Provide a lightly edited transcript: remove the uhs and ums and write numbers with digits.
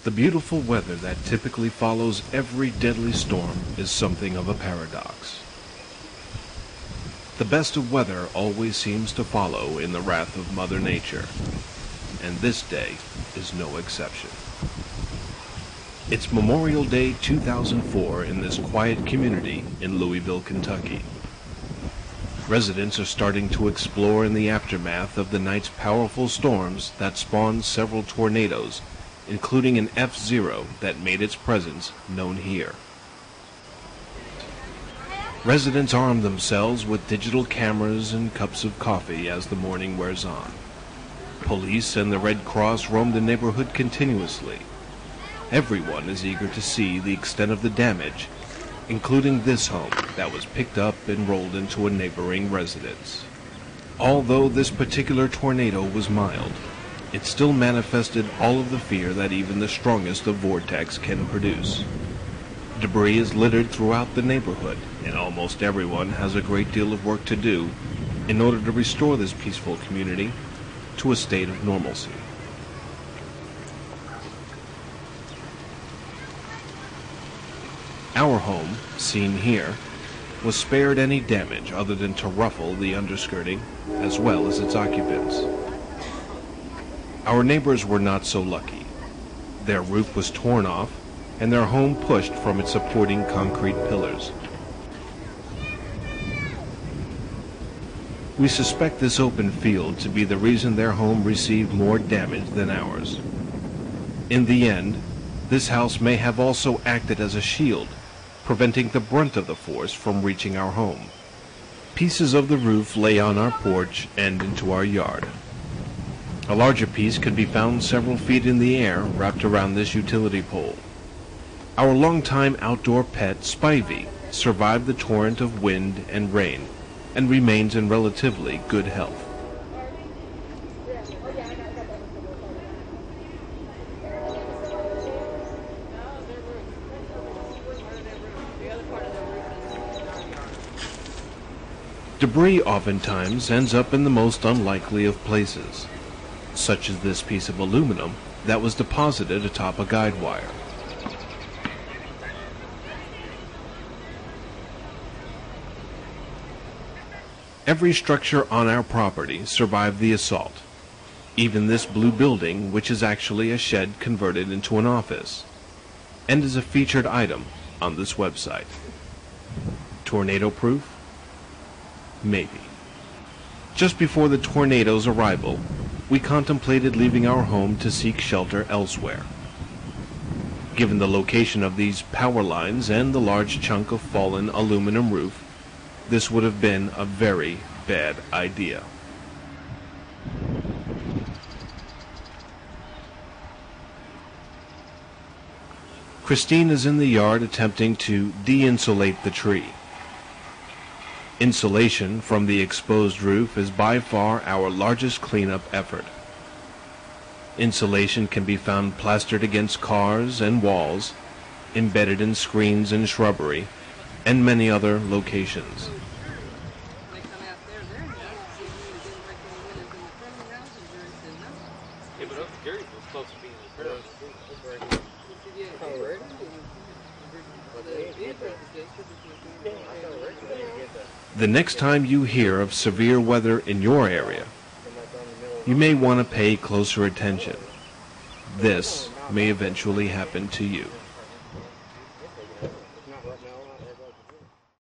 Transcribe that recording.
The beautiful weather that typically follows every deadly storm is something of a paradox. The best of weather always seems to follow in the wrath of Mother Nature, and this day is no exception. It's Memorial Day 2004 in this quiet community in Louisville, Kentucky. Residents are starting to explore in the aftermath of the night's powerful storms that spawned several tornadoes, including an F-0 that made its presence known here. Residents arm themselves with digital cameras and cups of coffee as the morning wears on. Police and the Red Cross roam the neighborhood continuously. Everyone is eager to see the extent of the damage, including this home that was picked up and rolled into a neighboring residence. Although this particular tornado was mild, it still manifested all of the fear that even the strongest of vortex can produce. Debris is littered throughout the neighborhood, and almost everyone has a great deal of work to do in order to restore this peaceful community to a state of normalcy. Our home, seen here, was spared any damage other than to ruffle the underskirting as well as its occupants. Our neighbors were not so lucky. Their roof was torn off and their home pushed from its supporting concrete pillars. We suspect this open field to be the reason their home received more damage than ours. In the end, this house may have also acted as a shield, preventing the brunt of the force from reaching our home. Pieces of the roof lay on our porch and into our yard. A larger piece can be found several feet in the air wrapped around this utility pole. Our longtime outdoor pet, Spivey, survived the torrent of wind and rain and remains in relatively good health. Debris oftentimes ends up in the most unlikely of places, such as this piece of aluminum that was deposited atop a guide wire. Every structure on our property survived the assault, even this blue building, which is actually a shed converted into an office, and is a featured item on this website. Tornado-proof? Maybe. Just before the tornado's arrival, we contemplated leaving our home to seek shelter elsewhere. Given the location of these power lines and the large chunk of fallen aluminum roof, this would have been a very bad idea. Christine is in the yard attempting to de-insulate the tree. Insulation from the exposed roof is by far our largest cleanup effort. Insulation can be found plastered against cars and walls, embedded in screens and shrubbery, and many other locations. The next time you hear of severe weather in your area, you may want to pay closer attention. This may eventually happen to you.